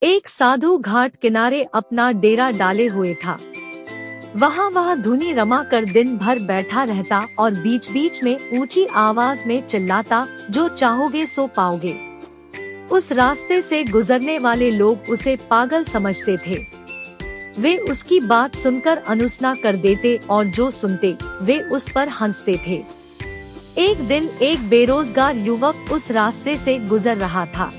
एक साधु घाट किनारे अपना डेरा डाले हुए था। वहाँ वह धुनी रमा कर दिन भर बैठा रहता और बीच बीच में ऊंची आवाज में चिल्लाता, जो चाहोगे सो पाओगे। उस रास्ते से गुजरने वाले लोग उसे पागल समझते थे। वे उसकी बात सुनकर अनुसना कर देते और जो सुनते वे उस पर हंसते थे। एक दिन एक बेरोजगार युवक उस रास्ते से गुजर रहा था।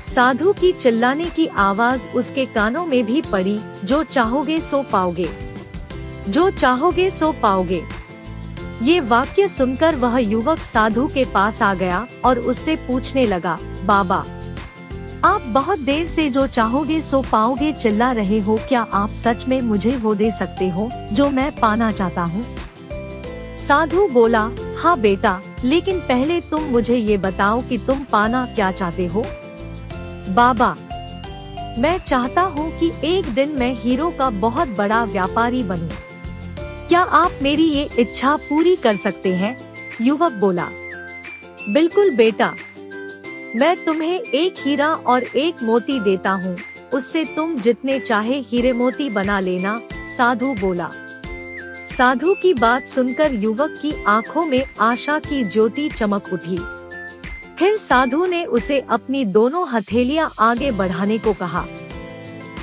साधु की चिल्लाने की आवाज उसके कानों में भी पड़ी, जो चाहोगे सो पाओगे, जो चाहोगे सो पाओगे। ये वाक्य सुनकर वह युवक साधु के पास आ गया और उससे पूछने लगा, बाबा, आप बहुत देर से जो चाहोगे सो पाओगे चिल्ला रहे हो, क्या आप सच में मुझे वो दे सकते हो जो मैं पाना चाहता हूँ? साधु बोला, हाँ बेटा, लेकिन पहले तुम मुझे ये बताओ कि तुम पाना क्या चाहते हो? बाबा, मैं चाहता हूँ कि एक दिन मैं हीरो का बहुत बड़ा व्यापारी बनूं। क्या आप मेरी ये इच्छा पूरी कर सकते हैं? युवक बोला, बिल्कुल बेटा, मैं तुम्हें एक हीरा और एक मोती देता हूँ, उससे तुम जितने चाहे हीरे मोती बना लेना। साधु बोला। साधु की बात सुनकर युवक की आंखों में आशा की ज्योति चमक उठी। फिर साधु ने उसे अपनी दोनों हथेलियां आगे बढ़ाने को कहा।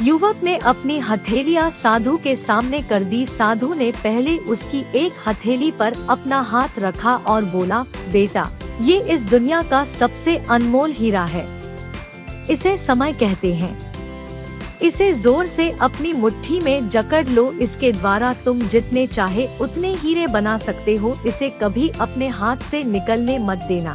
युवक ने अपनी हथेलियां साधु के सामने कर दी। साधु ने पहले उसकी एक हथेली पर अपना हाथ रखा और बोला, बेटा, ये इस दुनिया का सबसे अनमोल हीरा है। इसे समय कहते हैं। इसे जोर से अपनी मुट्ठी में जकड़ लो, इसके द्वारा तुम जितने चाहे उतने हीरे बना सकते हो। इसे कभी अपने हाथ से निकलने मत देना।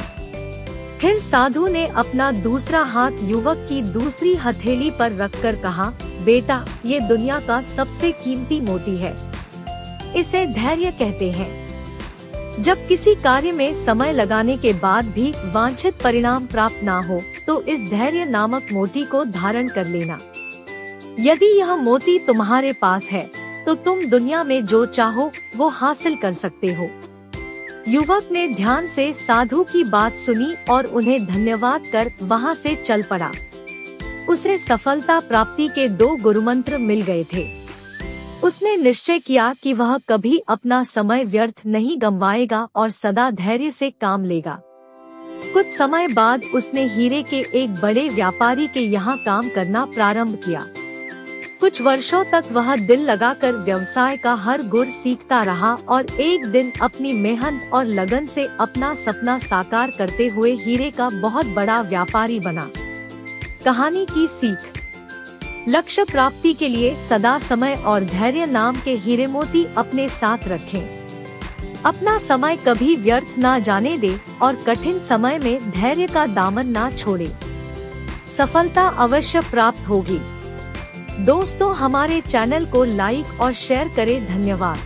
फिर साधु ने अपना दूसरा हाथ युवक की दूसरी हथेली पर रखकर कहा, बेटा, ये दुनिया का सबसे कीमती मोती है। इसे धैर्य कहते हैं। जब किसी कार्य में समय लगाने के बाद भी वांछित परिणाम प्राप्त ना हो, तो इस धैर्य नामक मोती को धारण कर लेना। यदि यह मोती तुम्हारे पास है, तो तुम दुनिया में जो चाहो वो हासिल कर सकते हो। युवक ने ध्यान से साधु की बात सुनी और उन्हें धन्यवाद कर वहां से चल पड़ा। उसे सफलता प्राप्ति के 2 गुरुमंत्र मिल गए थे। उसने निश्चय किया कि वह कभी अपना समय व्यर्थ नहीं गंवाएगा और सदा धैर्य से काम लेगा। कुछ समय बाद उसने हीरे के एक बड़े व्यापारी के यहाँ काम करना प्रारंभ किया। कुछ वर्षों तक वह दिल लगाकर व्यवसाय का हर गुण सीखता रहा और एक दिन अपनी मेहनत और लगन से अपना सपना साकार करते हुए हीरे का बहुत बड़ा व्यापारी बना। कहानी की सीख। लक्ष्य प्राप्ति के लिए सदा समय और धैर्य नाम के हीरे मोती अपने साथ रखें। अपना समय कभी व्यर्थ ना जाने दे और कठिन समय में धैर्य का दामन ना छोड़े। सफलता अवश्य प्राप्त होगी। दोस्तों, हमारे चैनल को लाइक और शेयर करें। धन्यवाद।